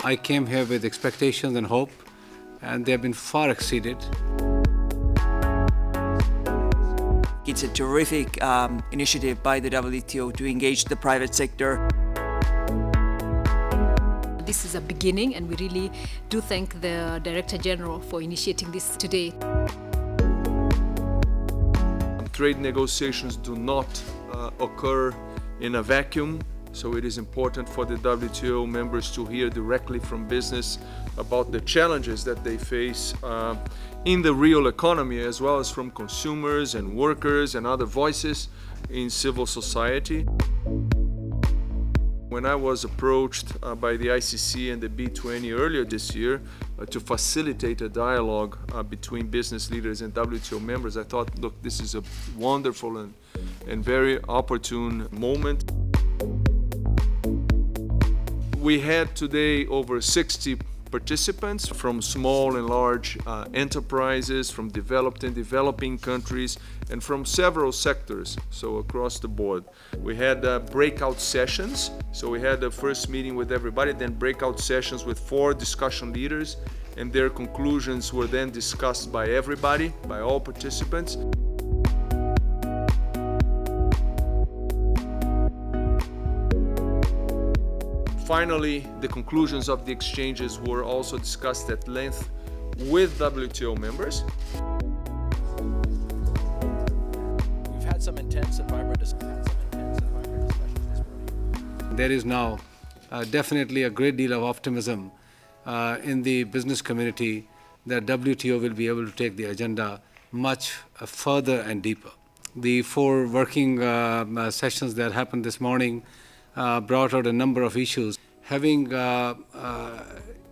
I came here with expectations and hope, and they have been far exceeded. It's a terrific initiative by the WTO to engage the private sector. This is a beginning, and we really do thank the Director General for initiating this today. Trade negotiations do not occur in a vacuum, so it is important for the WTO members to hear directly from business about the challenges that they face in the real economy, as well as from consumers and workers and other voices in civil society. When I was approached by the ICC and the B20 earlier this year to facilitate a dialogue between business leaders and WTO members, I thought, look, this is a wonderful and very opportune moment. We had today over 60 participants from small and large enterprises, from developed and developing countries, and from several sectors, so across the board. We had breakout sessions, so we had the first meeting with everybody, then breakout sessions with 4 discussion leaders, and their conclusions were then discussed by everybody, by all participants. Finally, the conclusions of the exchanges were also discussed at length with WTO members. We've had some intense and vibrant discussions this morning. There is now definitely a great deal of optimism in the business community that WTO will be able to take the agenda much further and deeper. The 4 working sessions that happened this morning brought out a number of issues. Having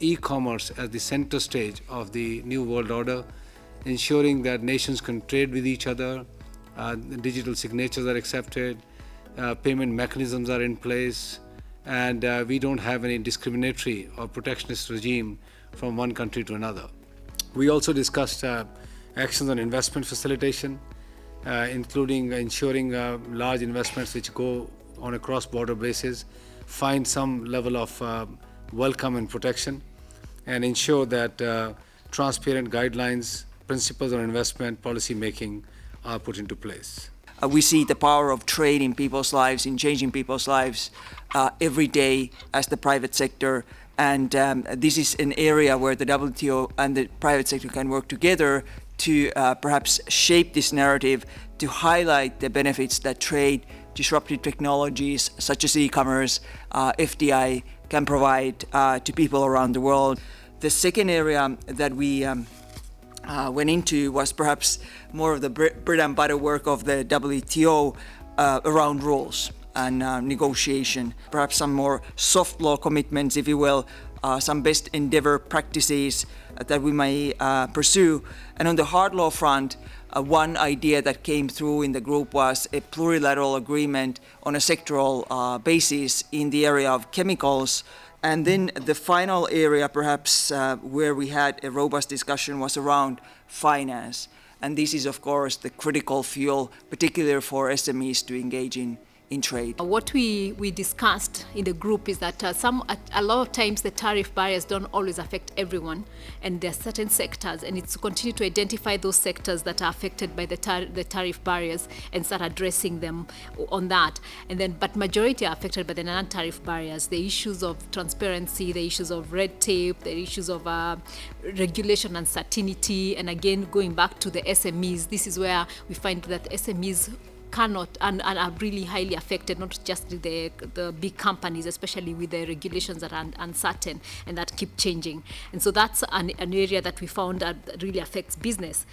e-commerce as the center stage of the new world order, ensuring that nations can trade with each other, digital signatures are accepted, payment mechanisms are in place, and we don't have any discriminatory or protectionist regime from one country to another. We also discussed actions on investment facilitation, including ensuring large investments which go on a cross-border basis, find some level of welcome and protection, and ensure that transparent guidelines, principles on investment policy making are put into place. We see the power of trade in people's lives, in changing people's lives every day as the private sector. And this is an area where the WTO and the private sector can work together to perhaps shape this narrative, to highlight the benefits that trade, disruptive technologies such as e-commerce, FDI can provide to people around the world. The second area that we went into was perhaps more of the bread and butter work of the WTO around rules and negotiation, perhaps some more soft law commitments, if you will, some best endeavor practices that we may pursue. And on the hard law front, one idea that came through in the group was a plurilateral agreement on a sectoral basis in the area of chemicals. And then the final area, perhaps, where we had a robust discussion was around finance. And this is, of course, the critical fuel, particularly for SMEs to engage in trade. What we discussed in the group is that a lot of times the tariff barriers don't always affect everyone, and there are certain sectors, and it's to continue to identify those sectors that are affected by the tariff barriers and start addressing them on that. And then, but majority are affected by the non-tariff barriers, the issues of transparency, the issues of red tape, the issues of regulation uncertainty, and again, going back to the SMEs, this is where we find that SMEs cannot and are really highly affected, not just the big companies, especially with the regulations that are uncertain and that keep changing. And so that's an area that we found that really affects business.